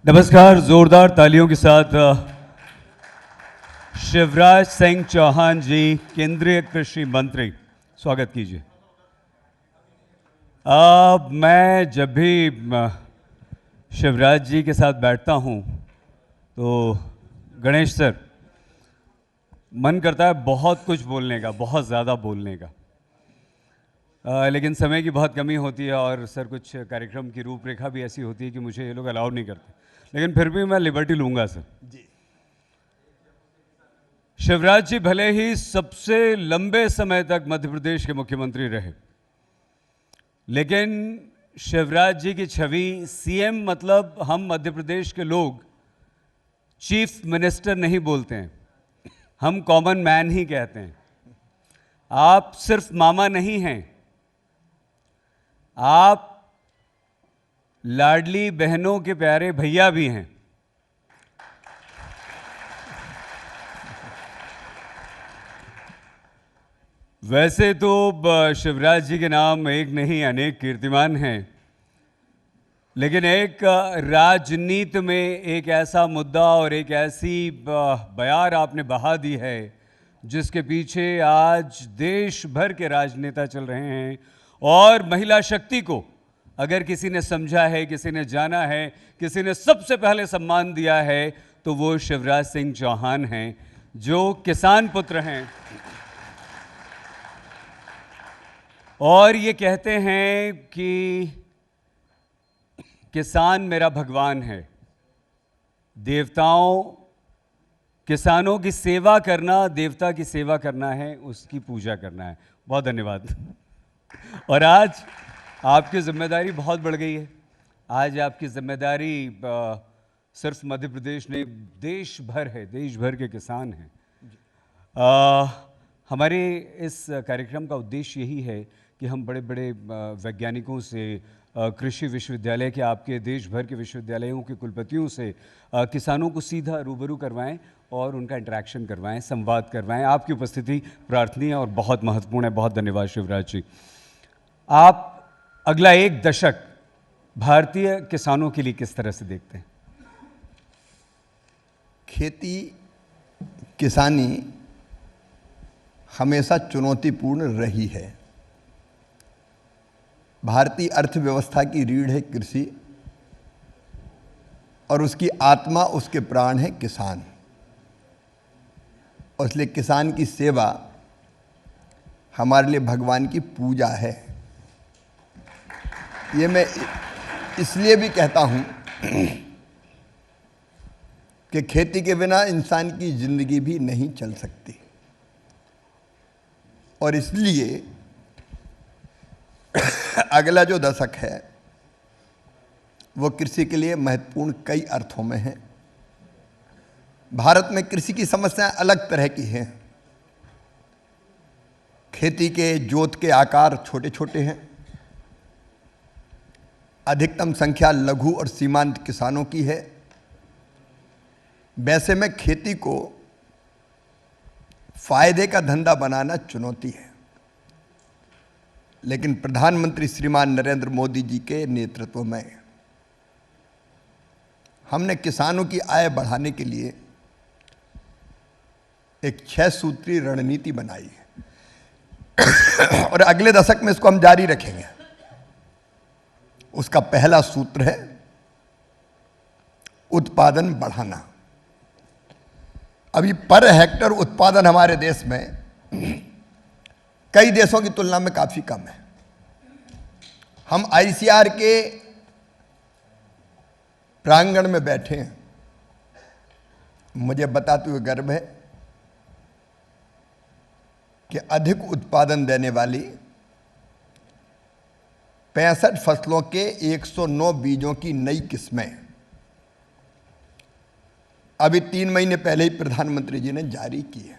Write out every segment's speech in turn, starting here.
नमस्कार। जोरदार तालियों के साथ शिवराज सिंह चौहान जी, केंद्रीय कृषि मंत्री, स्वागत कीजिए। मैं जब भी शिवराज जी के साथ बैठता हूं तो गणेश सर, मन करता है बहुत कुछ बोलने का, बहुत ज़्यादा बोलने का, लेकिन समय की बहुत कमी होती है और सर कुछ कार्यक्रम की रूपरेखा भी ऐसी होती है कि मुझे ये लोग अलाउ नहीं करते, लेकिन फिर भी मैं लिबर्टी लूँगा सर जी। शिवराज जी भले ही सबसे लंबे समय तक मध्य प्रदेश के मुख्यमंत्री रहे, लेकिन शिवराज जी की छवि सीएम मतलब हम मध्य प्रदेश के लोग चीफ मिनिस्टर नहीं बोलते हैं, हम कॉमन मैन ही कहते हैं। आप सिर्फ मामा नहीं हैं, आप लाडली बहनों के प्यारे भैया भी हैं। वैसे तो शिवराज जी के नाम एक नहीं अनेक कीर्तिमान हैं, लेकिन एक राजनीति में एक ऐसा मुद्दा और एक ऐसी बयार आपने बहा दी है जिसके पीछे आज देश भर के राजनेता चल रहे हैं। और महिला शक्ति को अगर किसी ने समझा है, किसी ने जाना है, किसी ने सबसे पहले सम्मान दिया है तो वो शिवराज सिंह चौहान हैं, जो किसान पुत्र हैं और ये कहते हैं कि किसान मेरा भगवान है। देवताओं, किसानों की सेवा करना देवता की सेवा करना है, उसकी पूजा करना है। बहुत धन्यवाद। और आज आपकी जिम्मेदारी बहुत बढ़ गई है। आज आपकी जिम्मेदारी सिर्फ मध्य प्रदेश नहीं, देश भर है, देश भर के किसान हैं। हमारे इस कार्यक्रम का उद्देश्य यही है कि हम बड़े बड़े वैज्ञानिकों से, कृषि विश्वविद्यालय के, आपके देश भर के विश्वविद्यालयों के कुलपतियों से किसानों को सीधा रूबरू करवाएं और उनका इंटरेक्शन करवाएं, संवाद करवाएं। आपकी उपस्थिति प्रार्थनीय और बहुत महत्वपूर्ण है। बहुत धन्यवाद शिवराज जी। आप अगला एक दशक भारतीय किसानों के लिए किस तरह से देखते हैं? खेती, किसानी हमेशा चुनौतीपूर्ण रही है। भारतीय अर्थव्यवस्था की रीढ़ है कृषि और उसकी आत्मा, उसके प्राण है किसान। और इसलिए किसान की सेवा हमारे लिए भगवान की पूजा है। ये मैं इसलिए भी कहता हूँ कि खेती के बिना इंसान की जिंदगी भी नहीं चल सकती। और इसलिए अगला जो दशक है वो कृषि के लिए महत्वपूर्ण कई अर्थों में है। भारत में कृषि की समस्याएं अलग तरह की हैं। खेती के जोत के आकार छोटे छोटे हैं। अधिकतम संख्या लघु और सीमांत किसानों की है। वैसे में खेती को फायदे का धंधा बनाना चुनौती है, लेकिन प्रधानमंत्री श्रीमान नरेंद्र मोदी जी के नेतृत्व में हमने किसानों की आय बढ़ाने के लिए एक 6 सूत्रीय रणनीति बनाई है और अगले दशक में इसको हम जारी रखेंगे। उसका पहला सूत्र है उत्पादन बढ़ाना। अभी पर हेक्टर उत्पादन हमारे देश में कई देशों की तुलना में काफी कम है। हम आईसीआर के प्रांगण में बैठे हैं। मुझे बताते हुए गर्व है कि अधिक उत्पादन देने वाली 65 फसलों के 109 बीजों की नई किस्में अभी 3 महीने पहले ही प्रधानमंत्री जी ने जारी की है।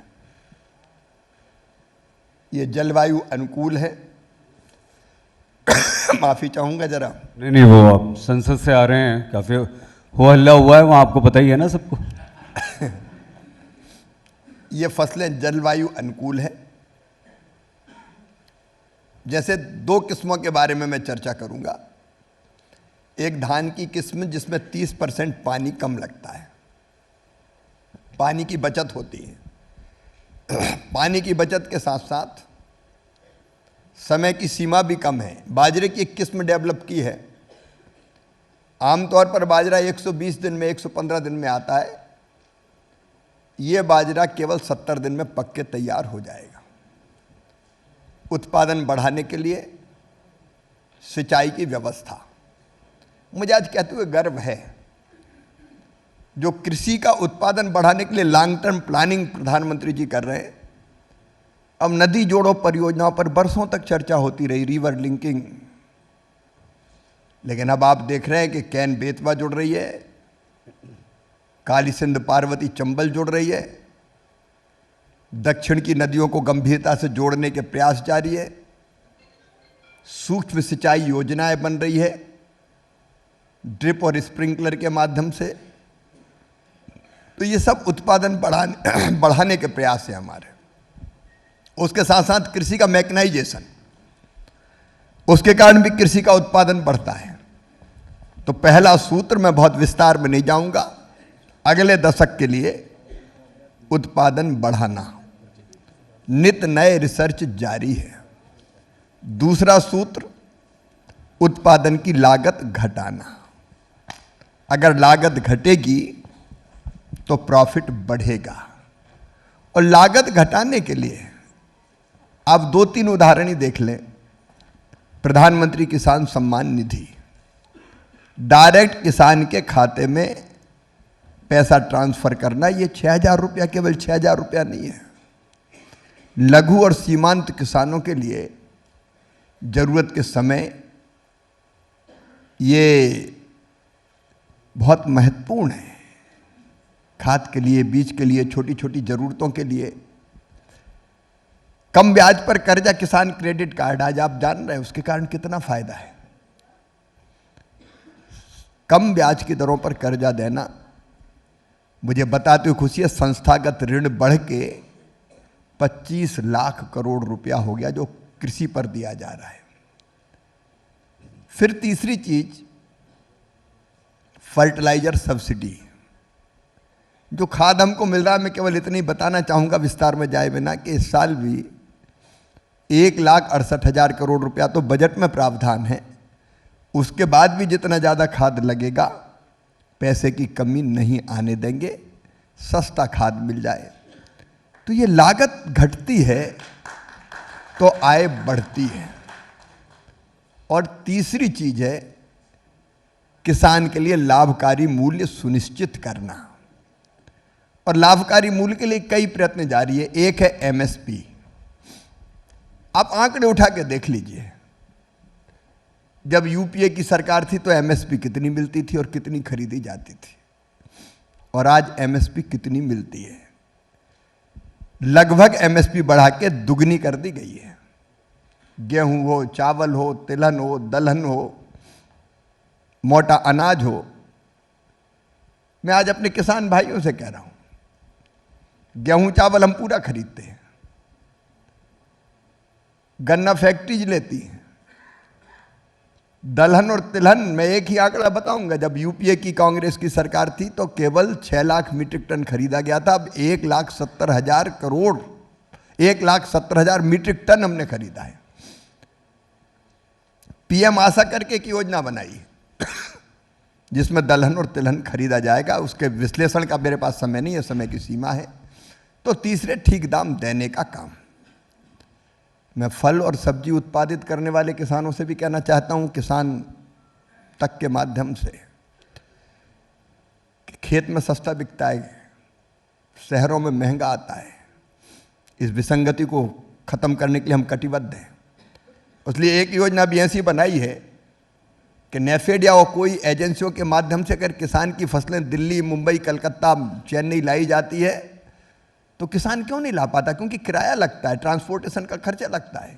ये जलवायु अनुकूल है। माफी चाहूंगा जरा। नहीं, वो आप संसद से आ रहे हैं, काफी हो हल्ला हुआ है वहाँ, आपको पता ही है ना सबको। ये फसलें जलवायु अनुकूल है। जैसे 2 किस्मों के बारे में मैं चर्चा करूंगा। एक धान की किस्म जिसमें 30% पानी कम लगता है, पानी की बचत होती है। पानी की बचत के साथ साथ समय की सीमा भी कम है। बाजरे की एक किस्म डेवलप की है, आमतौर पर बाजरा 120 दिन में 115 दिन में आता है, ये बाजरा केवल 70 दिन में पक के तैयार हो जाएगा। उत्पादन बढ़ाने के लिए सिंचाई की व्यवस्था, मुझे आज कहते हुए गर्व है, जो कृषि का उत्पादन बढ़ाने के लिए लॉन्ग टर्म प्लानिंग प्रधानमंत्री जी कर रहे हैं। अब नदी जोड़ो परियोजनाओं पर बरसों तक चर्चा होती रही, रिवर लिंकिंग, लेकिन अब आप देख रहे हैं कि कैन बेतवा जुड़ रही है, काली सिंध पार्वती चंबल जुड़ रही है, दक्षिण की नदियों को गंभीरता से जोड़ने के प्रयास जारी है, सूक्ष्म सिंचाई योजनाएं बन रही है ड्रिप और स्प्रिंकलर के माध्यम से। तो ये सब उत्पादन बढ़ाने के प्रयास है हमारे। उसके साथ साथ कृषि का मैकेनाइजेशन, उसके कारण भी कृषि का उत्पादन बढ़ता है। तो पहला सूत्र, मैं बहुत विस्तार में नहीं जाऊंगा, अगले दशक के लिए उत्पादन बढ़ाना, नित नए रिसर्च जारी है। दूसरा सूत्र, उत्पादन की लागत घटाना। अगर लागत घटेगी तो प्रॉफिट बढ़ेगा। और लागत घटाने के लिए आप 2-3 उदाहरण ही देख लें। प्रधानमंत्री किसान सम्मान निधि, डायरेक्ट किसान के खाते में पैसा ट्रांसफर करना, ये 6,000 रुपया, केवल 6,000 रुपया नहीं है। लघु और सीमांत किसानों के लिए जरूरत के समय ये बहुत महत्वपूर्ण है। खाद के लिए, बीज के लिए, छोटी छोटी जरूरतों के लिए कम ब्याज पर कर्जा, किसान क्रेडिट कार्ड, आज आप जान रहे हैं उसके कारण कितना फायदा है। कम ब्याज की दरों पर कर्जा देना, मुझे बताते हुए खुशी है, संस्थागत ऋण बढ़ के 25 लाख करोड़ रुपया हो गया जो कृषि पर दिया जा रहा है। फिर तीसरी चीज, फर्टिलाइजर सब्सिडी। जो खाद हमको मिल रहा है, मैं केवल इतनी बताना चाहूंगा विस्तार में जाए बिना, कि इस साल भी 1,68,000 करोड़ रुपया तो बजट में प्रावधान है। उसके बाद भी जितना ज़्यादा खाद लगेगा, पैसे की कमी नहीं आने देंगे, सस्ता खाद मिल जाए। तो ये लागत घटती है तो आय बढ़ती है। और तीसरी चीज है, किसान के लिए लाभकारी मूल्य सुनिश्चित करना। और लाभकारी मूल्य के लिए कई प्रयत्न जारी है। एक है एमएसपी। आप आंकड़े उठा के देख लीजिए, जब यूपीए की सरकार थी तो एमएसपी कितनी मिलती थी और कितनी खरीदी जाती थी, और आज एमएसपी कितनी मिलती है। लगभग एमएसपी बढ़ा के दुगनी कर दी गई है। गेहूं हो, चावल हो, तिलहन हो, दलहन हो, मोटा अनाज हो। मैं आज अपने किसान भाइयों से कह रहा हूं, गेहूं चावल हम पूरा खरीदते हैं, गन्ना फैक्ट्रीज लेती हैं। दलहन और तिलहन, मैं एक ही आंकड़ा बताऊंगा, जब यूपीए की कांग्रेस की सरकार थी तो केवल 6 लाख मीट्रिक टन खरीदा गया था। अब 1,70,000 करोड़, 1,70,000 मीट्रिक टन हमने खरीदा है। पीएम आशा करके एक योजना बनाई जिसमें दलहन और तिलहन खरीदा जाएगा। उसके विश्लेषण का मेरे पास समय नहीं है, समय की सीमा है। तो तीसरे, ठीक दाम देने का काम। मैं फल और सब्जी उत्पादित करने वाले किसानों से भी कहना चाहता हूं, किसान तक के माध्यम से, कि खेत में सस्ता बिकता है, शहरों में महंगा आता है। इस विसंगति को खत्म करने के लिए हम कटिबद्ध हैं। इसलिए एक योजना भी ऐसी बनाई है कि नेफेड या कोई एजेंसियों के माध्यम से अगर किसान की फसलें दिल्ली, मुंबई, कलकत्ता, चेन्नई लाई जाती है तो किसान क्यों नहीं ला पाता? क्योंकि किराया लगता है, ट्रांसपोर्टेशन का खर्चा लगता है।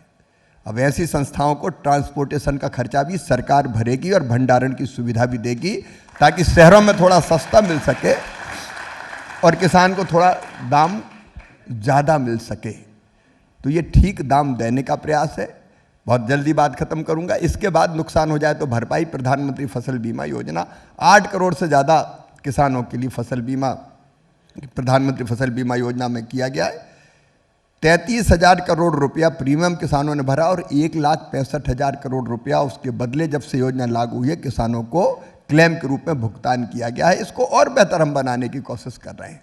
अब ऐसी संस्थाओं को ट्रांसपोर्टेशन का खर्चा भी सरकार भरेगी और भंडारण की सुविधा भी देगी, ताकि शहरों में थोड़ा सस्ता मिल सके और किसान को थोड़ा दाम ज़्यादा मिल सके। तो ये ठीक दाम देने का प्रयास है। बहुत जल्दी बात खत्म करूंगा। इसके बाद नुकसान हो जाए तो भरपाई, प्रधानमंत्री फसल बीमा योजना 8 करोड़ से ज़्यादा किसानों के लिए फसल बीमा प्रधानमंत्री फसल बीमा योजना में किया गया है। 33,000 करोड़ रुपया प्रीमियम किसानों ने भरा और 1,65,000 करोड़ रुपया उसके बदले जब से योजना लागू हुई है किसानों को क्लेम के रूप में भुगतान किया गया है। इसको और बेहतर हम बनाने की कोशिश कर रहे हैं।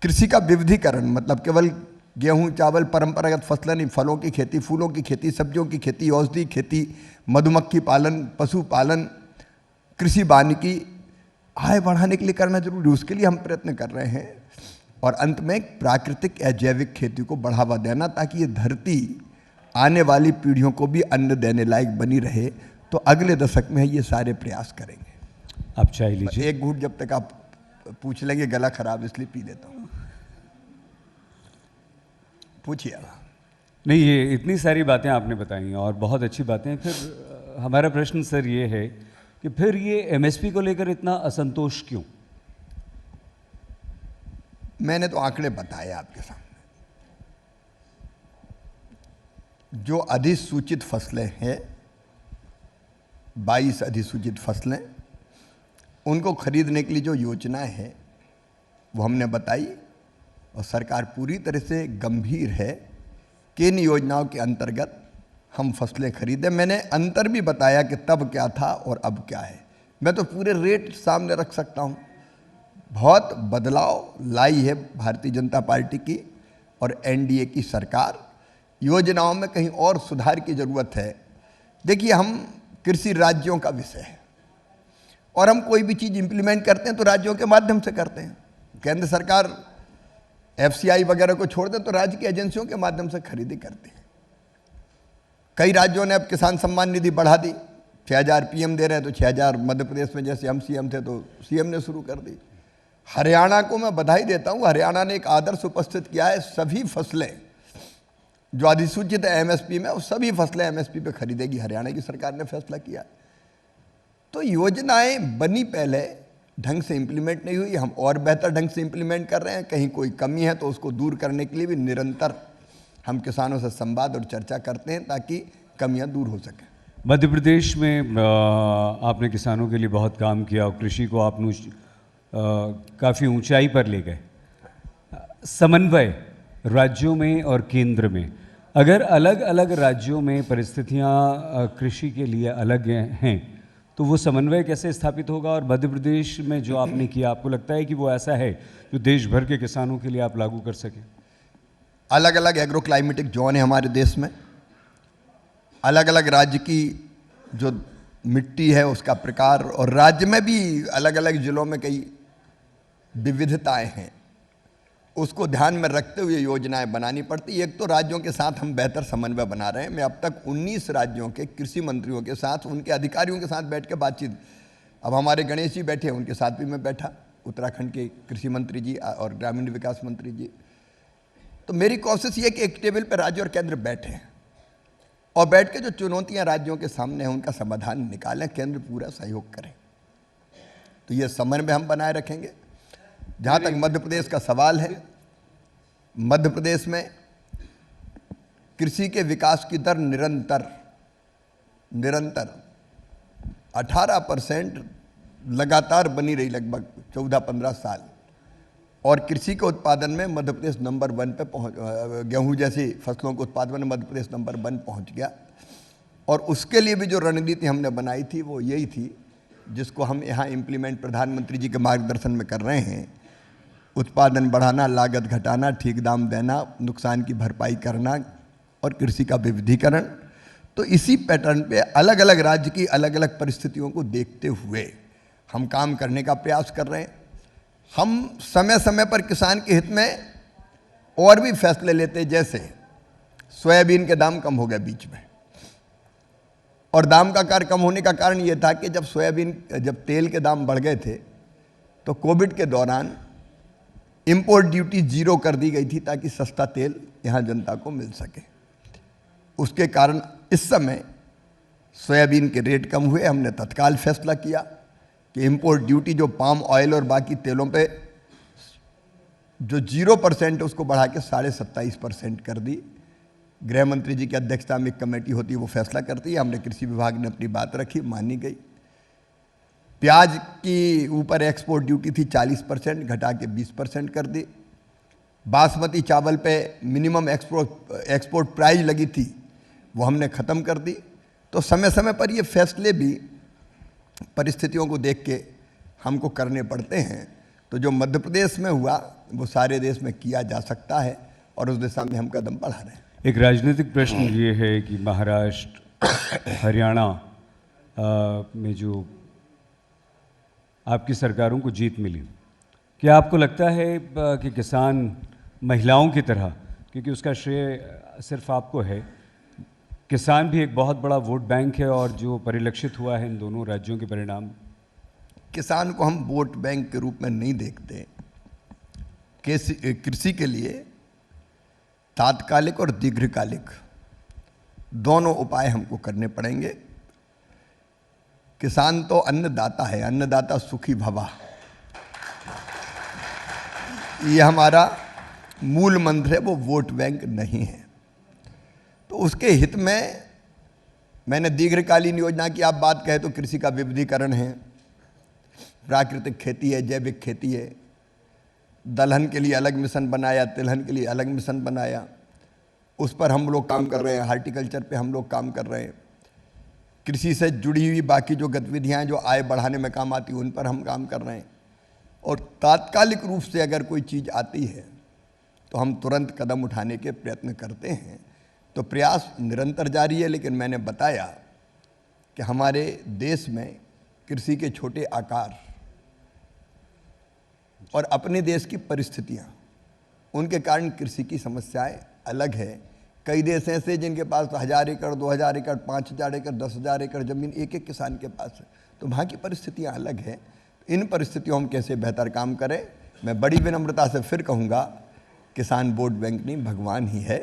कृषि का विविधीकरण मतलब केवल गेहूं चावल परंपरागत फसलें नहीं, फलों की खेती, फूलों की खेती, सब्जियों की खेती, औषधि खेती, मधुमक्खी पालन, पशुपालन, कृषि वानिकी आय बढ़ाने के लिए करना जरूरी है। उसके लिए हम प्रयत्न कर रहे हैं। और अंत में प्राकृतिक या जैविक खेती को बढ़ावा देना ताकि ये धरती आने वाली पीढ़ियों को भी अन्न देने लायक बनी रहे। तो अगले दशक में ये सारे प्रयास करेंगे। आप चाय लीजिए। एक घूंट जब तक आप पूछ लेंगे, गला खराब इसलिए पी लेता हूँ। पूछिए। नहीं, ये इतनी सारी बातें आपने बताई और बहुत अच्छी बातें। फिर हमारा प्रश्न सर ये है कि फिर ये एमएसपी को लेकर इतना असंतोष क्यों? मैंने तो आंकड़े बताए आपके सामने। जो अधिसूचित फसलें हैं, 22 अधिसूचित फसलें, उनको खरीदने के लिए जो योजनाएं हैं वो हमने बताई और सरकार पूरी तरह से गंभीर है कि इन योजनाओं के अंतर्गत हम फसलें खरीदें। मैंने अंतर भी बताया कि तब क्या था और अब क्या है। मैं तो पूरे रेट सामने रख सकता हूँ। बहुत बदलाव लाई है भारतीय जनता पार्टी की और एनडीए की सरकार। योजनाओं में कहीं और सुधार की जरूरत है। देखिए, हम कृषि राज्यों का विषय है और हम कोई भी चीज़ इंप्लीमेंट करते हैं तो राज्यों के माध्यम से करते हैं। केंद्र सरकार एफसीआई वगैरह को छोड़ दे तो राज्य की एजेंसियों के माध्यम से खरीदी करती है। कई राज्यों ने अब किसान सम्मान निधि बढ़ा दी। 6,000 पीएम दे रहे हैं तो 6,000 मध्य प्रदेश में जैसे हम सीएम थे तो सीएम ने शुरू कर दी। हरियाणा को मैं बधाई देता हूँ। हरियाणा ने एक आदर्श उपस्थित किया है। सभी फसलें जो अधिसूचित है एमएसपी में, वो सभी फसलें एमएसपी पे खरीदेगी। हरियाणा की सरकार ने फैसला किया। तो योजनाएं बनी, पहले ढंग से इंप्लीमेंट नहीं हुई। हम और बेहतर ढंग से इंप्लीमेंट कर रहे हैं। कहीं कोई कमी है तो उसको दूर करने के लिए भी निरंतर हम किसानों से संवाद और चर्चा करते हैं ताकि कमियां दूर हो सकें। मध्य प्रदेश में आपने किसानों के लिए बहुत काम किया और कृषि को आपने काफ़ी ऊंचाई पर ले गए। समन्वय राज्यों में और केंद्र में, अगर अलग अलग राज्यों में परिस्थितियां कृषि के लिए अलग हैं तो वो समन्वय कैसे स्थापित होगा? और मध्य प्रदेश में जो आपने किया, आपको लगता है कि वो ऐसा है जो देश भर के किसानों के लिए आप लागू कर सकें? अलग अलग एग्रो क्लाइमेटिक जोन है हमारे देश में। अलग अलग राज्य की जो मिट्टी है उसका प्रकार, और राज्य में भी अलग अलग जिलों में कई विविधताएं हैं। उसको ध्यान में रखते हुए योजनाएं बनानी पड़ती। एक तो राज्यों के साथ हम बेहतर समन्वय बना रहे हैं। मैं अब तक 19 राज्यों के कृषि मंत्रियों के साथ, उनके अधिकारियों के साथ बैठ के बातचीत। अब हमारे गणेश जी बैठे, उनके साथ भी मैं बैठा, उत्तराखंड के कृषि मंत्री जी और ग्रामीण विकास मंत्री जी। तो मेरी कोशिश ये कि एक टेबल पर राज्य और केंद्र बैठे और बैठ के जो चुनौतियां राज्यों के सामने हैं उनका समाधान निकालें, केंद्र पूरा सहयोग करें। तो ये समन्वय हम बनाए रखेंगे। जहाँ तक मध्य प्रदेश का सवाल है, मध्य प्रदेश में कृषि के विकास की दर निरंतर 18% लगातार बनी रही, लगभग 14-15 साल। और कृषि के उत्पादन में मध्य प्रदेश नंबर 1 पे पहुँच, गेहूं जैसी फसलों के उत्पादन में मध्य प्रदेश नंबर 1 पहुँच गया। और उसके लिए भी जो रणनीति हमने बनाई थी वो यही थी, जिसको हम यहाँ इम्प्लीमेंट प्रधानमंत्री जी के मार्गदर्शन में कर रहे हैं। उत्पादन बढ़ाना, लागत घटाना, ठीक दाम देना, नुकसान की भरपाई करना और कृषि का विविधीकरण। तो इसी पैटर्न पे अलग अलग राज्य की अलग अलग परिस्थितियों को देखते हुए हम काम करने का प्रयास कर रहे हैं। हम समय समय पर किसान के हित में और भी फैसले लेते, जैसे सोयाबीन के दाम कम हो गए बीच में। और दाम का कार्य कम होने का कारण ये था कि जब तेल के दाम बढ़ गए थे तो कोविड के दौरान इंपोर्ट ड्यूटी 0 कर दी गई थी ताकि सस्ता तेल यहाँ जनता को मिल सके। उसके कारण इस समय सोयाबीन के रेट कम हुए। हमने तत्काल फैसला किया कि इंपोर्ट ड्यूटी जो पाम ऑयल और बाकी तेलों पे जो 0% उसको बढ़ा के 27.5% कर दी। गृह मंत्री जी की अध्यक्षता में एक कमेटी होती है, वो फैसला करती है। हमने कृषि विभाग ने अपनी बात रखी, मानी गई। प्याज की ऊपर एक्सपोर्ट ड्यूटी थी 40%, घटा के 20% कर दी। बासमती चावल पे मिनिमम एक्सपोर्ट प्राइस लगी थी, वो हमने ख़त्म कर दी। तो समय समय पर ये फैसले भी परिस्थितियों को देख के हमको करने पड़ते हैं। तो जो मध्य प्रदेश में हुआ वो सारे देश में किया जा सकता है और उस दिशा में हम कदम बढ़ा रहे हैं। एक राजनीतिक प्रश्न ये है कि महाराष्ट्र, हरियाणा में जो आपकी सरकारों को जीत मिली, क्या आपको लगता है कि किसान महिलाओं की तरह, क्योंकि उसका श्रेय सिर्फ आपको है, किसान भी एक बहुत बड़ा वोट बैंक है और जो परिलक्षित हुआ है इन दोनों राज्यों के परिणाम? किसान को हम वोट बैंक के रूप में नहीं देखते। कृषि के लिए तात्कालिक और दीर्घकालिक दोनों उपाय हमको करने पड़ेंगे। किसान तो अन्नदाता है, अन्नदाता सुखी भवा, ये हमारा मूल मंत्र है, वो वोट बैंक नहीं है। तो उसके हित में मैंने दीर्घकालीन योजना की आप बात कहें तो कृषि का विविधीकरण है, प्राकृतिक खेती है, जैविक खेती है। दलहन के लिए अलग मिशन बनाया, तिलहन के लिए अलग मिशन बनाया, उस पर हम लोग काम कर रहे हैं। हार्टिकल्चर पे हम लोग काम कर रहे हैं। कृषि से जुड़ी हुई बाकी जो गतिविधियां जो आय बढ़ाने में काम आती हैं उन पर हम काम कर रहे हैं। और तात्कालिक रूप से अगर कोई चीज़ आती है तो हम तुरंत कदम उठाने के प्रयत्न करते हैं। तो प्रयास निरंतर जारी है। लेकिन मैंने बताया कि हमारे देश में कृषि के छोटे आकार और अपने देश की परिस्थितियां, उनके कारण कृषि की समस्याएं अलग है। कई देश ऐसे जिनके पास 1000 एकड़, 2000 एकड़, 5000 एकड़, 10,000 एकड़ जमीन एक एक किसान के पास है। तो वहाँ की परिस्थितियाँ अलग हैं। इन परिस्थितियों में कैसे बेहतर काम करें, मैं बड़ी विनम्रता से फिर कहूँगा, किसान वोट बैंक नहीं भगवान ही है,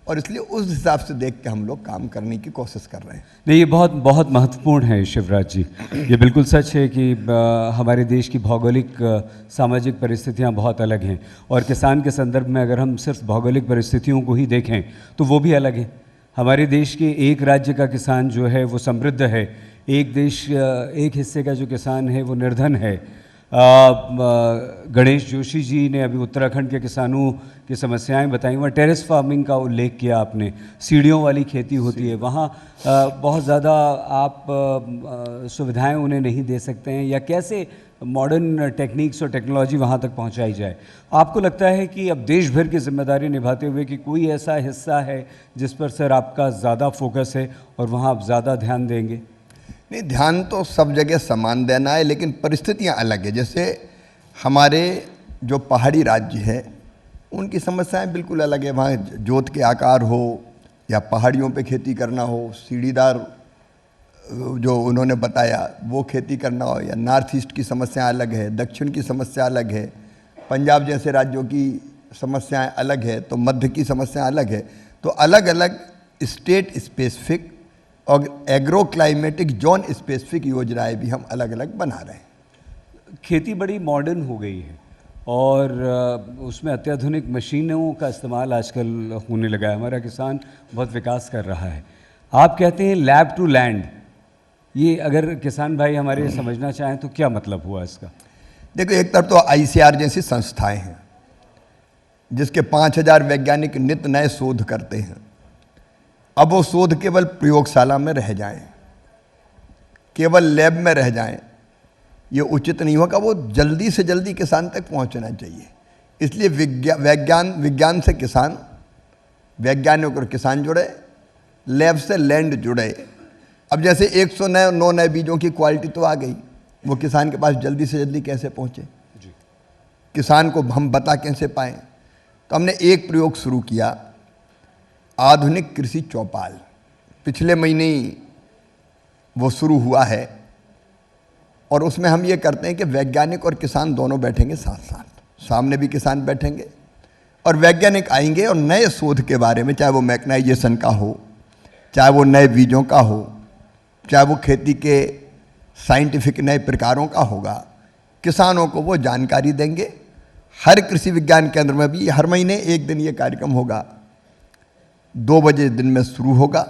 और इसलिए उस हिसाब से देख के हम लोग काम करने की कोशिश कर रहे हैं। नहीं, ये बहुत बहुत महत्वपूर्ण है शिवराज जी। ये बिल्कुल सच है कि हमारे देश की भौगोलिक सामाजिक परिस्थितियां बहुत अलग हैं, और किसान के संदर्भ में अगर हम सिर्फ भौगोलिक परिस्थितियों को ही देखें तो वो भी अलग है। हमारे देश के एक राज्य का किसान जो है वो समृद्ध है, एक हिस्से का जो किसान है वो निर्धन है। गणेश जोशी जी ने अभी उत्तराखंड के किसानों की समस्याएं बताई, वहाँ टेरेस फार्मिंग का उल्लेख किया आपने, सीढ़ियों वाली खेती होती है, वहाँ बहुत ज़्यादा आप सुविधाएं उन्हें नहीं दे सकते हैं, या कैसे मॉडर्न टेक्निक्स और टेक्नोलॉजी वहाँ तक पहुँचाई जाए। आपको लगता है कि अब देश भर की जिम्मेदारी निभाते हुए कि कोई ऐसा हिस्सा है जिस पर सर आपका ज़्यादा फोकस है और वहाँ आप ज़्यादा ध्यान देंगे? नहीं, ध्यान तो सब जगह समान देना है, लेकिन परिस्थितियां अलग है। जैसे हमारे जो पहाड़ी राज्य है उनकी समस्याएं बिल्कुल अलग है। वहाँ जोत के आकार हो या पहाड़ियों पे खेती करना हो, सीढ़ीदार जो उन्होंने बताया वो खेती करना हो, या नॉर्थ ईस्ट की समस्या अलग है, दक्षिण की समस्या अलग है, पंजाब जैसे राज्यों की समस्याएं अलग है, तो मध्य की समस्या अलग है। तो अलग अलग स्टेट स्पेसिफिक और एग्रो क्लाइमेटिक जोन स्पेसिफिक योजनाएं भी हम अलग अलग बना रहे हैं। खेती बड़ी मॉडर्न हो गई है और उसमें अत्याधुनिक मशीनों का इस्तेमाल आजकल होने लगा है। हमारा किसान बहुत विकास कर रहा है। आप कहते हैं लैब टू लैंड, ये अगर किसान भाई हमारे समझना चाहें तो क्या मतलब हुआ इसका? देखो, एक तरफ तो ICAR जैसी संस्थाएं हैं जिसके 5000 वैज्ञानिक नित्य नए शोध करते हैं। अब वो शोध केवल प्रयोगशाला में रह जाएं, केवल लैब में रह जाएं, ये उचित नहीं होगा। वो जल्दी से जल्दी किसान तक पहुंचना चाहिए। इसलिए विज्ञान से किसान, वैज्ञानिक और किसान जुड़े, लैब से लैंड जुड़े। अब जैसे 109 नए बीजों की क्वालिटी तो आ गई, वो किसान के पास जल्दी से जल्दी कैसे पहुंचे, किसान को हम बता कैसे पाएं? तो हमने एक प्रयोग शुरू किया, आधुनिक कृषि चौपाल। पिछले महीने ही वो शुरू हुआ है, और उसमें हम ये करते हैं कि वैज्ञानिक और किसान दोनों बैठेंगे साथ साथ, सामने भी किसान बैठेंगे और वैज्ञानिक आएंगे, और नए शोध के बारे में, चाहे वो मैकेनाइजेशन का हो, चाहे वो नए बीजों का हो, चाहे वो खेती के साइंटिफिक नए प्रकारों का होगा, किसानों को वो जानकारी देंगे। हर कृषि विज्ञान केंद्र में भी हर महीने एक दिन ये कार्यक्रम होगा। 2 बजे दिन में शुरू होगा,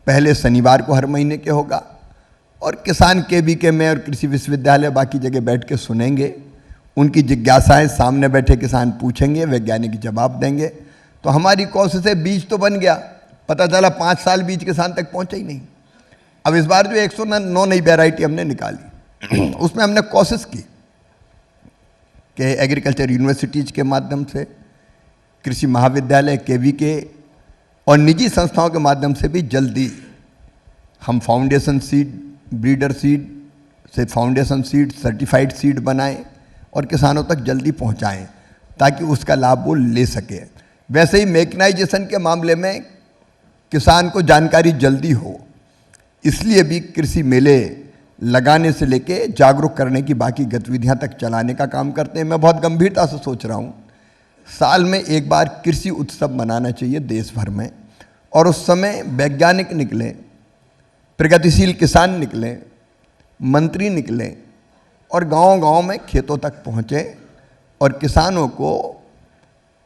पहले शनिवार को हर महीने के होगा, और किसान केवीके में और कृषि विश्वविद्यालय बाकी जगह बैठ के सुनेंगे, उनकी जिज्ञासाएं सामने बैठे किसान पूछेंगे, वैज्ञानिक जवाब देंगे। तो हमारी कोशिश है, बीज तो बन गया, पता चला 5 साल बीज किसान तक पहुंचा ही नहीं। अब इस बार जो 109 नई वैरायटी हमने निकाली उसमें हमने कोशिश की कि एग्रीकल्चर यूनिवर्सिटीज के माध्यम से, कृषि महाविद्यालय केवीके और निजी संस्थाओं के माध्यम से भी जल्दी हम फाउंडेशन सीड, ब्रीडर सीड से फाउंडेशन सीड, सर्टिफाइड सीड बनाएं और किसानों तक जल्दी पहुंचाएं ताकि उसका लाभ वो ले सके। वैसे ही मैकेनाइजेशन के मामले में किसान को जानकारी जल्दी हो, इसलिए भी कृषि मेले लगाने से लेके जागरूक करने की बाकी गतिविधियां तक चलाने का काम करते हैं। मैं बहुत गंभीरता से सोच रहा हूँ, साल में एक बार कृषि उत्सव मनाना चाहिए देश भर में, और उस समय वैज्ञानिक निकलें, प्रगतिशील किसान निकलें, मंत्री निकलें और गांव-गांव में खेतों तक पहुँचें और किसानों को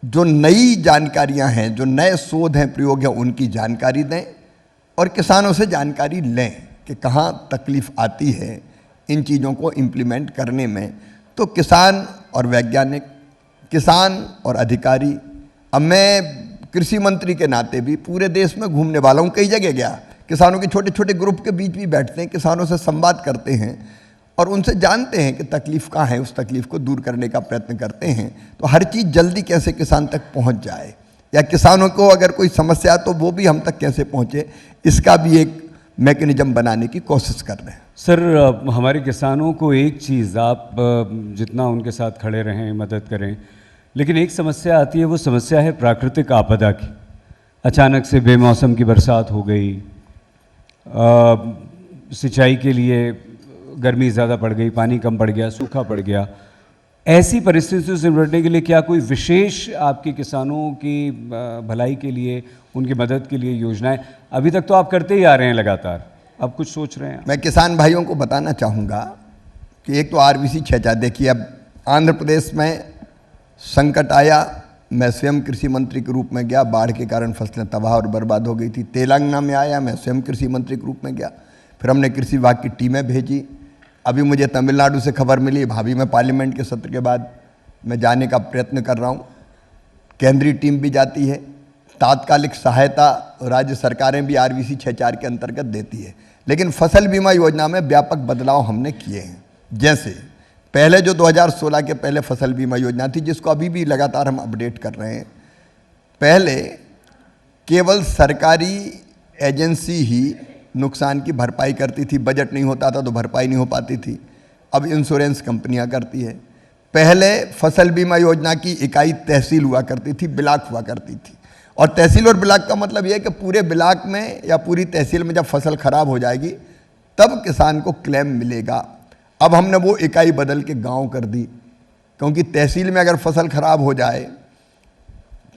जो नई जानकारियां हैं, जो नए शोध हैं, प्रयोग हैं, उनकी जानकारी दें और किसानों से जानकारी लें कि कहाँ तकलीफ आती है इन चीज़ों को इम्प्लीमेंट करने में। तो किसान और वैज्ञानिक, किसान और अधिकारी, अब मैं कृषि मंत्री के नाते भी पूरे देश में घूमने वाला हूँ, कई जगह गया, किसानों के छोटे छोटे ग्रुप के बीच भी बैठते हैं, किसानों से संवाद करते हैं और उनसे जानते हैं कि तकलीफ कहाँ है, उस तकलीफ को दूर करने का प्रयत्न करते हैं। तो हर चीज़ जल्दी कैसे किसान तक पहुँच जाए, या किसानों को अगर कोई समस्या तो वो भी हम तक कैसे पहुँचे, इसका भी एक मैकेनिज्म बनाने की कोशिश कर रहे हैं। सर, हमारे किसानों को एक चीज़, आप जितना उनके साथ खड़े रहें, मदद करें, लेकिन एक समस्या आती है, वो समस्या है प्राकृतिक आपदा की। अचानक से बेमौसम की बरसात हो गई, सिंचाई के लिए गर्मी ज़्यादा पड़ गई, पानी कम पड़ गया, सूखा पड़ गया। ऐसी परिस्थितियों से निपटने के लिए क्या कोई विशेष आपके किसानों की भलाई के लिए, उनकी मदद के लिए योजनाएं? अभी तक तो आप करते ही आ रहे हैं लगातार, अब कुछ सोच रहे हैं? मैं किसान भाइयों को बताना चाहूँगा कि एक तो RBC 6 देखिए, अब आंध्र प्रदेश में संकट आया, मैं स्वयं कृषि मंत्री के रूप में गया, बाढ़ के कारण फसलें तबाह और बर्बाद हो गई थी। तेलंगाना में आया, मैं स्वयं कृषि मंत्री के रूप में गया, फिर हमने कृषि विभाग की टीमें भेजी। अभी मुझे तमिलनाडु से खबर मिली, भाभी मैं पार्लियामेंट के सत्र के बाद मैं जाने का प्रयत्न कर रहा हूँ, केंद्रीय टीम भी जाती है। तात्कालिक सहायता राज्य सरकारें भी RBC 6 के अंतर्गत देती है। लेकिन फसल बीमा योजना में व्यापक बदलाव हमने किए हैं। जैसे पहले जो 2016 के पहले फसल बीमा योजना थी, जिसको अभी भी लगातार हम अपडेट कर रहे हैं, पहले केवल सरकारी एजेंसी ही नुकसान की भरपाई करती थी, बजट नहीं होता था तो भरपाई नहीं हो पाती थी। अब इंश्योरेंस कंपनियां करती है। पहले फसल बीमा योजना की इकाई तहसील हुआ करती थी, ब्लॉक हुआ करती थी, और तहसील और ब्लॉक का मतलब यह है कि पूरे ब्लॉक में या पूरी तहसील में जब फसल खराब हो जाएगी तब किसान को क्लेम मिलेगा। अब हमने वो इकाई बदल के गांव कर दी, क्योंकि तहसील में अगर फसल खराब हो जाए,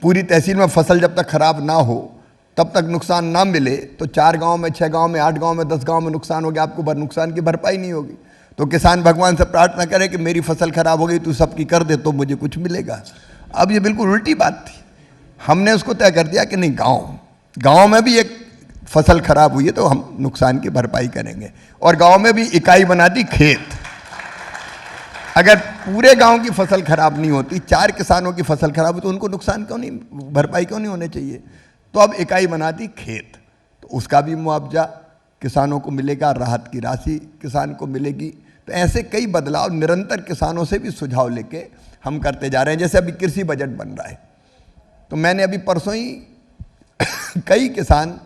पूरी तहसील में फसल जब तक खराब ना हो तब तक नुकसान ना मिले, तो 4 गांव में, 6 गांव में, 8 गांव में, 10 गांव में नुकसान हो गया, आपको नुकसान की भरपाई नहीं होगी। तो किसान भगवान से प्रार्थना करे कि मेरी फसल खराब हो गई, तू सबकी कर दे तो मुझे कुछ मिलेगा। अब ये बिल्कुल उल्टी बात थी। हमने उसको तय कर दिया कि नहीं, गांव में भी एक फसल खराब हुई है तो हम नुकसान की भरपाई करेंगे, और गांव में भी इकाई बना दी खेत। अगर पूरे गांव की फसल खराब नहीं होती, 4 किसानों की फसल खराब हुई तो उनको नुकसान क्यों नहीं, भरपाई क्यों नहीं होने चाहिए? तो अब इकाई बना दी खेत, तो उसका भी मुआवजा किसानों को मिलेगा, राहत की राशि किसान को मिलेगी। तो ऐसे कई बदलाव निरंतर किसानों से भी सुझाव लेके हम करते जा रहे हैं। जैसे अभी कृषि बजट बन रहा है, तो मैंने अभी परसों ही कई किसान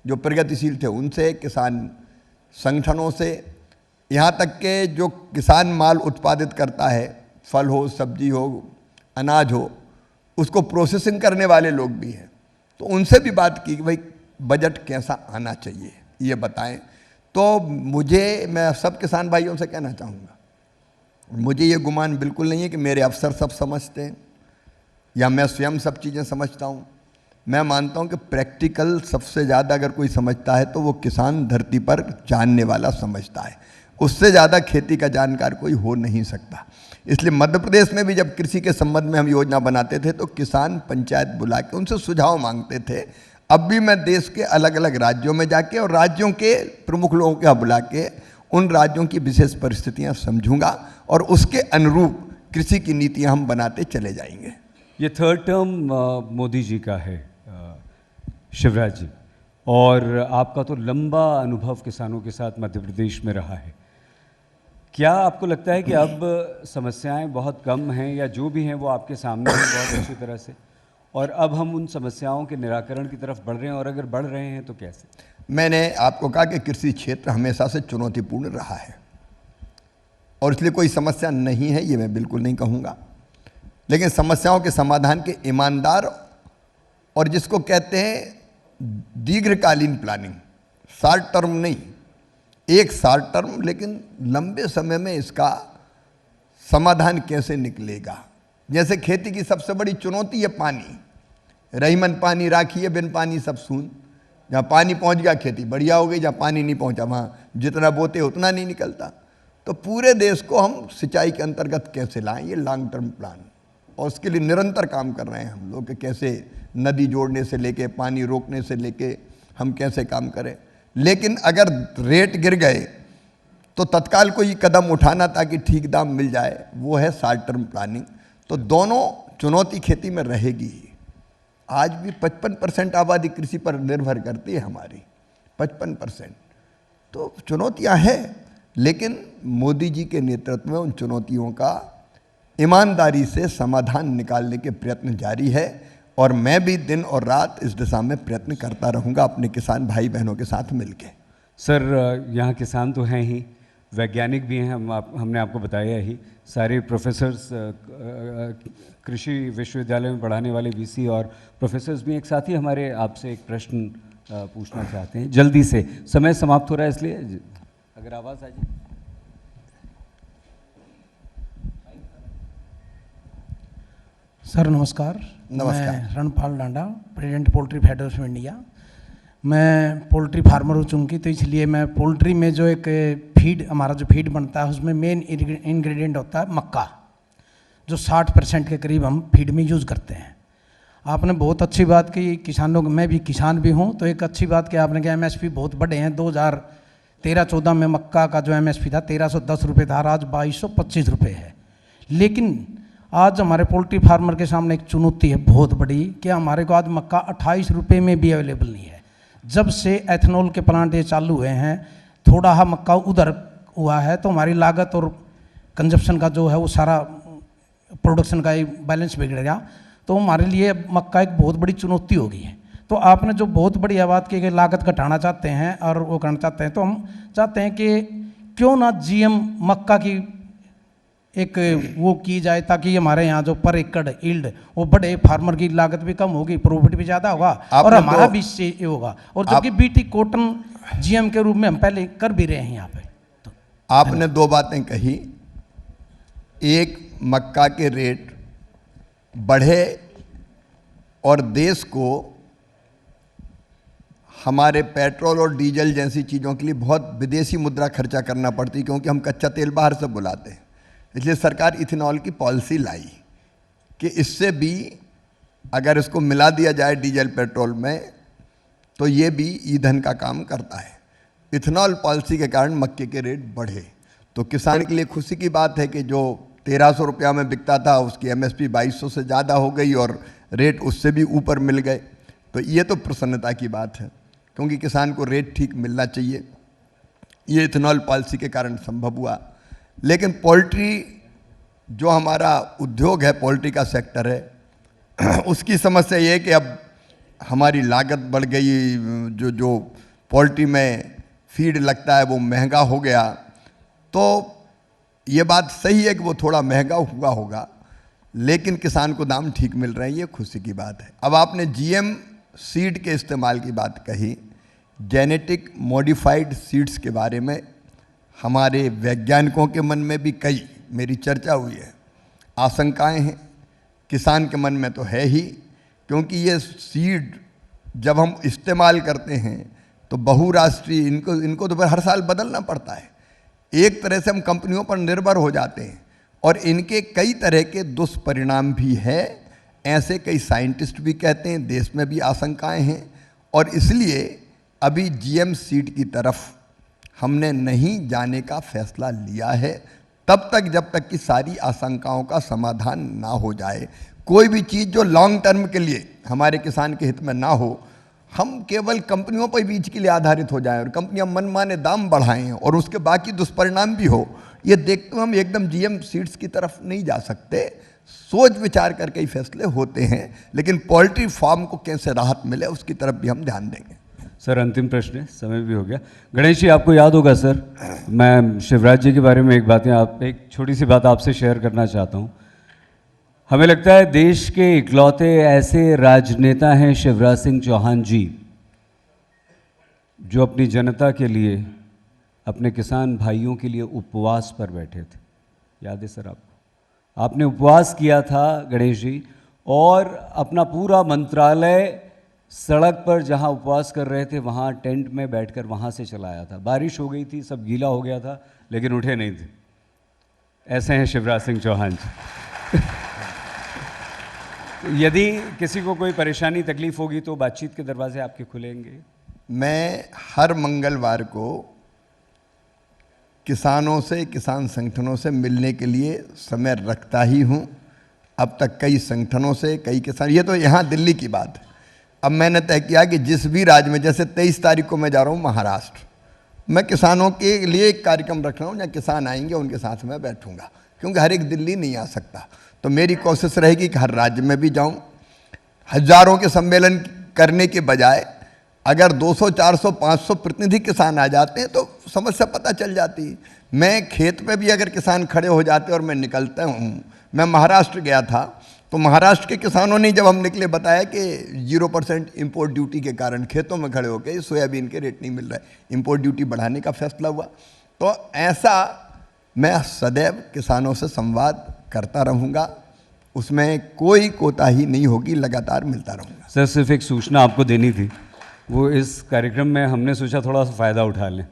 जो प्रगतिशील थे उनसे, किसान संगठनों से, यहाँ तक के जो किसान माल उत्पादित करता है, फल हो, सब्जी हो, अनाज हो, उसको प्रोसेसिंग करने वाले लोग भी हैं, तो उनसे भी बात की कि भाई बजट कैसा आना चाहिए, ये बताएं। तो मैं सब किसान भाइयों से कहना चाहूँगा, मुझे ये गुमान बिल्कुल नहीं है कि मेरे अफसर सब समझते हैं या मैं स्वयं सब चीज़ें समझता हूँ। मैं मानता हूँ कि प्रैक्टिकल सबसे ज़्यादा अगर कोई समझता है तो वो किसान धरती पर जानने वाला समझता है। उससे ज़्यादा खेती का जानकार कोई हो नहीं सकता। इसलिए मध्य प्रदेश में भी जब कृषि के संबंध में हम योजना बनाते थे तो किसान पंचायत बुला के उनसे सुझाव मांगते थे। अब भी मैं देश के अलग अलग राज्यों में जाके और राज्यों के प्रमुख लोगों को बुला के उन राज्यों की विशेष परिस्थितियां समझूंगा और उसके अनुरूप कृषि की नीतियां हम बनाते चले जाएंगे। ये थर्ड टर्म मोदी जी का है शिवराज जी, और आपका तो लंबा अनुभव किसानों के साथ मध्य प्रदेश में रहा है। क्या आपको लगता है कि अब समस्याएं बहुत कम हैं, या जो भी हैं वो आपके सामने हैं बहुत अच्छी तरह से, और अब हम उन समस्याओं के निराकरण की तरफ बढ़ रहे हैं, और अगर बढ़ रहे हैं तो कैसे? मैंने आपको कहा कि कृषि क्षेत्र हमेशा से चुनौतीपूर्ण रहा है और इसलिए कोई समस्या नहीं है, ये मैं बिल्कुल नहीं कहूँगा। लेकिन समस्याओं के समाधान के ईमानदार और जिसको कहते हैं दीर्घकालीन प्लानिंग, शॉर्ट टर्म नहीं, एक शॉर्ट टर्म लेकिन लंबे समय में इसका समाधान कैसे निकलेगा। जैसे खेती की सबसे बड़ी चुनौती है पानी, रही मन पानी राखी है, बिन पानी सब सून। जहाँ पानी पहुँच गया खेती बढ़िया हो गई, जहाँ पानी नहीं पहुँचा वहाँ जितना बोते उतना नहीं निकलता। तो पूरे देश को हम सिंचाई के अंतर्गत कैसे लाएं, ये लॉन्ग टर्म प्लान, और उसके लिए निरंतर काम कर रहे हैं हम लोग कि कैसे नदी जोड़ने से लेके पानी रोकने से लेके हम कैसे काम करें। लेकिन अगर रेट गिर गए तो तत्काल कोई कदम उठाना ताकि ठीक दाम मिल जाए, वो है शॉर्ट टर्म प्लानिंग। तो दोनों चुनौती खेती में रहेगी ही। आज भी 55% आबादी कृषि पर निर्भर करती है हमारी, 55%। तो चुनौतियां हैं, लेकिन मोदी जी के नेतृत्व में उन चुनौतियों का ईमानदारी से समाधान निकालने के प्रयत्न जारी है, और मैं भी दिन और रात इस दिशा में प्रयत्न करता रहूँगा अपने किसान भाई बहनों के साथ मिलके। सर, यहाँ किसान तो हैं ही, वैज्ञानिक भी हैं, हमने आपको बताया ही, सारे प्रोफेसर्स कृषि विश्वविद्यालय में पढ़ाने वाले वीसी और प्रोफेसर्स भी एक साथ ही हमारे आपसे एक प्रश्न पूछना चाहते हैं जल्दी से। समय समाप्त हो रहा है, इसलिए अगर आवाज़ आ जाए। सर नमस्कार। नमस्कार। मैं Ranpal Danda, president poultry federation of India. मैं पोल्ट्री फार्मर हूँ चूँकि, तो इसलिए मैं पोल्ट्री में जो एक फीड, हमारा जो फीड बनता है उसमें मेन इंग्रेडिएंट होता है मक्का, जो 60% के करीब हम फीड में यूज़ करते हैं। आपने बहुत अच्छी बात की, किसानों, मैं भी किसान भी हूँ, तो एक अच्छी बात कि आपने कहा एमएसपी बहुत बढ़े हैं। 2013-14 में मक्का का जो एमएसपी था 1310 रुपये था, आज 2225 रुपये है। लेकिन आज हमारे पोल्ट्री फार्मर के सामने एक चुनौती है बहुत बड़ी कि हमारे को आज मक्का 28 रुपये में भी अवेलेबल नहीं है। जब से एथेनॉल के प्लांट ये चालू हुए हैं, थोड़ा हा मक्का उधर हुआ है, तो हमारी लागत और कंजप्शन का जो है वो सारा प्रोडक्शन का बैलेंस बिगड़ गया। तो हमारे लिए मक्का एक बहुत बड़ी चुनौती हो गई है। तो आपने जो बहुत बढ़िया बात की कि लागत घटाना चाहते हैं और वो करना चाहते हैं, तो हम चाहते हैं कि क्यों ना जीएम मक्का की एक वो की जाए, ताकि हमारे यहाँ जो पर एकड़ यील्ड वो बढ़े, फार्मर की लागत भी कम होगी, प्रॉफिट भी ज़्यादा होगा और हमारा भी ये होगा। और जबकि बीटी कॉटन जीएम के रूप में हम पहले कर भी रहे हैं यहाँ पे। तो आपने दो बातें कही, एक मक्का के रेट बढ़े और देश को हमारे पेट्रोल और डीजल जैसी चीज़ों के लिए बहुत विदेशी मुद्रा खर्चा करना पड़ती, क्योंकि हम कच्चा तेल बाहर से बुलाते हैं। इसलिए सरकार इथेनॉल की पॉलिसी लाई कि इससे भी अगर इसको मिला दिया जाए डीजल पेट्रोल में तो ये भी ईंधन का काम करता है। इथेनॉल पॉलिसी के कारण मक्के के रेट बढ़े, तो किसान के लिए खुशी की बात है कि जो 1300 रुपया में बिकता था उसकी एमएसपी 2200 से ज़्यादा हो गई और रेट उससे भी ऊपर मिल गए। तो ये तो प्रसन्नता की बात है, क्योंकि किसान को रेट ठीक मिलना चाहिए। ये इथेनॉल पॉलिसी के कारण संभव हुआ। लेकिन पोल्ट्री जो हमारा उद्योग है, पोल्ट्री का सेक्टर है, उसकी समस्या ये है कि अब हमारी लागत बढ़ गई। जो पोल्ट्री में फीड लगता है वो महंगा हो गया। तो ये बात सही है कि वो थोड़ा महंगा हुआ होगा, लेकिन किसान को दाम ठीक मिल रहे हैं, ये खुशी की बात है। अब आपने जीएम सीड के इस्तेमाल की बात कही, जेनेटिक मॉडिफाइड सीड्स के बारे में हमारे वैज्ञानिकों के मन में भी कई मेरी चर्चा हुई है, आशंकाएं हैं, किसान के मन में तो है ही, क्योंकि ये सीड जब हम इस्तेमाल करते हैं तो बहुराष्ट्रीय इनको तो हर साल बदलना पड़ता है। एक तरह से हम कंपनियों पर निर्भर हो जाते हैं और इनके कई तरह के दुष्परिणाम भी है, ऐसे कई साइंटिस्ट भी कहते हैं, देश में भी आशंकाएं हैं। और इसलिए अभी जीएम सीड की तरफ हमने नहीं जाने का फैसला लिया है, तब तक जब तक कि सारी आशंकाओं का समाधान ना हो जाए। कोई भी चीज़ जो लॉन्ग टर्म के लिए हमारे किसान के हित में ना हो, हम केवल कंपनियों पर बीज के लिए आधारित हो जाएं और कंपनियां मनमाने दाम बढ़ाएं और उसके बाकी दुष्परिणाम भी हो, ये देखते हुए हम एकदम जीएम सीड्स की तरफ नहीं जा सकते। सोच विचार करके ही फैसले होते हैं, लेकिन पोल्ट्री फार्म को कैसे राहत मिले उसकी तरफ भी हम ध्यान देंगे। सर अंतिम प्रश्न है, समय भी हो गया। गणेश जी, आपको याद होगा सर, मैं शिवराज जी के बारे में एक छोटी सी बात आपसे शेयर करना चाहता हूँ। हमें लगता है देश के इकलौते ऐसे राजनेता हैं शिवराज सिंह चौहान जी, जो अपनी जनता के लिए, अपने किसान भाइयों के लिए उपवास पर बैठे थे। याद है सर आपको? आपने उपवास किया था गणेश जी, और अपना पूरा मंत्रालय सड़क पर जहां उपवास कर रहे थे वहां टेंट में बैठकर वहां से चलाया था। बारिश हो गई थी, सब गीला हो गया था, लेकिन उठे नहीं थे। ऐसे हैं शिवराज सिंह चौहान जी। यदि किसी को कोई परेशानी तकलीफ होगी तो बातचीत के दरवाजे आपके खुलेंगे। मैं हर मंगलवार को किसानों से, किसान संगठनों से मिलने के लिए समय रखता ही हूँ। अब तक कई संगठनों से, कई किसान, ये तो यहाँ दिल्ली की बात है। अब मैंने तय किया कि जिस भी राज्य में, जैसे 23 तारीख को मैं जा रहा हूँ महाराष्ट्र, मैं किसानों के लिए एक कार्यक्रम रख रहा हूँ, जहाँ किसान आएंगे उनके साथ मैं बैठूंगा, क्योंकि हर एक दिल्ली नहीं आ सकता। तो मेरी कोशिश रहेगी कि हर राज्य में भी जाऊं। हजारों के सम्मेलन करने के बजाय अगर 200, 400, 500 प्रतिनिधि किसान आ जाते हैं तो समस्या पता चल जाती है। मैं खेत पे भी अगर किसान खड़े हो जाते और मैं निकलता हूँ, मैं महाराष्ट्र गया था तो महाराष्ट्र के किसानों ने जब हम निकले बताया कि 0% इम्पोर्ट ड्यूटी के कारण खेतों में खड़े होकर सोयाबीन के रेट नहीं मिल रहा है, इम्पोर्ट ड्यूटी बढ़ाने का फैसला हुआ। तो ऐसा मैं सदैव किसानों से संवाद करता रहूँगा, उसमें कोई कोताही नहीं होगी, लगातार मिलता रहूँगा। सर सिर्फ एक सूचना आपको देनी थी, वो इस कार्यक्रम में हमने सोचा थोड़ा सा फ़ायदा उठा लें,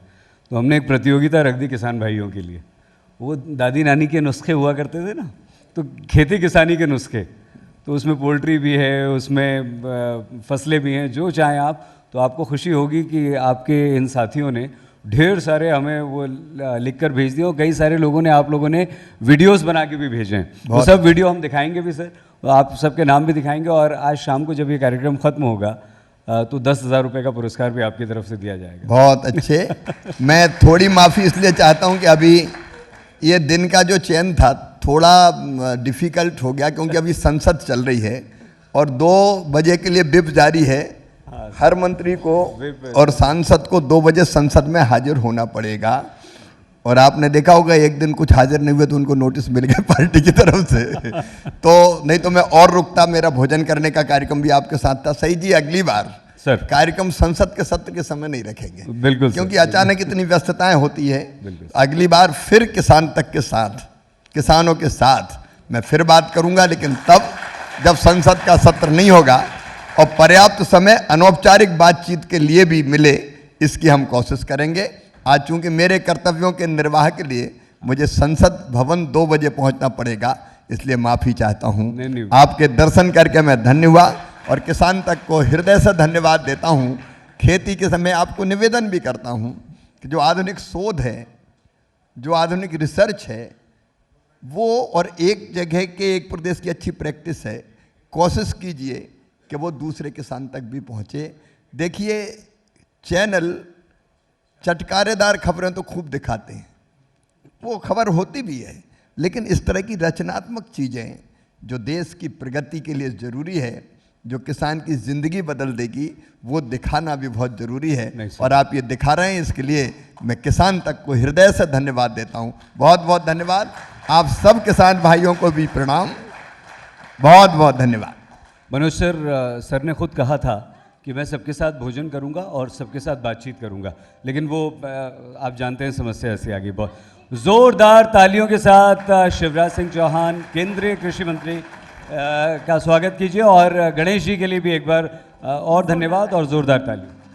तो हमने एक प्रतियोगिता रख दी किसान भाइयों के लिए। वो दादी नानी के नुस्खे हुआ करते थे ना, तो खेती किसानी के नुस्खे, तो उसमें पोल्ट्री भी है, उसमें फसलें भी हैं, जो चाहें आप। तो आपको खुशी होगी कि आपके इन साथियों ने ढेर सारे हमें वो लिख कर भेज दिए, और कई सारे लोगों ने, आप लोगों ने वीडियोस बना के भी भेजे हैं। वो सब वीडियो हम दिखाएंगे भी सर, आप सबके नाम भी दिखाएंगे। और आज शाम को जब ये कार्यक्रम ख़त्म होगा तो 10,000 रुपये का पुरस्कार भी आपकी तरफ से दिया जाएगा। बहुत अच्छे। मैं थोड़ी माफ़ी इसलिए चाहता हूँ कि अभी ये दिन का जो चयन था थोड़ा डिफ़िकल्ट हो गया, क्योंकि अभी संसद चल रही है और 2 बजे के लिए विप जारी है। हर मंत्री को और सांसद को 2 बजे संसद में हाजिर होना पड़ेगा। और आपने देखा होगा एक दिन कुछ हाजिर नहीं हुए तो उनको नोटिस मिल गया पार्टी की तरफ से। तो नहीं तो मैं और रुकता, मेरा भोजन करने का कार्यक्रम भी आपके साथ था। सही जी, अगली बार सर कार्यक्रम संसद के सत्र के समय नहीं रखेंगे, बिल्कुल, क्योंकि अचानक इतनी व्यस्तताएं होती है। अगली बार फिर किसान तक के साथ, किसानों के साथ मैं फिर बात करूंगा, लेकिन तब जब संसद का सत्र नहीं होगा और पर्याप्त समय अनौपचारिक बातचीत के लिए भी मिले, इसकी हम कोशिश करेंगे। आज चूंकि मेरे कर्तव्यों के निर्वाह के लिए मुझे संसद भवन 2 बजे पहुंचना पड़ेगा, इसलिए माफ़ी चाहता हूं। आपके दर्शन करके मैं धन्य हुआ और किसान तक को हृदय से धन्यवाद देता हूं। खेती के समय आपको निवेदन भी करता हूं कि जो आधुनिक शोध है, जो आधुनिक रिसर्च है, वो और एक जगह के, एक प्रदेश की अच्छी प्रैक्टिस है, कोशिश कीजिए कि वो दूसरे किसान तक भी पहुँचे। देखिए, चैनल चटकारेदार खबरें तो खूब दिखाते हैं, वो खबर होती भी है, लेकिन इस तरह की रचनात्मक चीज़ें जो देश की प्रगति के लिए ज़रूरी है, जो किसान की ज़िंदगी बदल देगी, वो दिखाना भी बहुत ज़रूरी है। और आप ये दिखा रहे हैं, इसके लिए मैं किसान तक को हृदय से धन्यवाद देता हूँ। बहुत बहुत धन्यवाद। आप सब किसान भाइयों को भी प्रणाम, बहुत बहुत धन्यवाद। मनोज सर ने खुद कहा था कि मैं सबके साथ भोजन करूंगा और सबके साथ बातचीत करूंगा, लेकिन वो आप जानते हैं समस्या ऐसी आ गई। बहुत जोरदार तालियों के साथ शिवराज सिंह चौहान, केंद्रीय कृषि मंत्री, का स्वागत कीजिए। और गणेश जी के लिए भी एक बार और धन्यवाद और जोरदार ताली।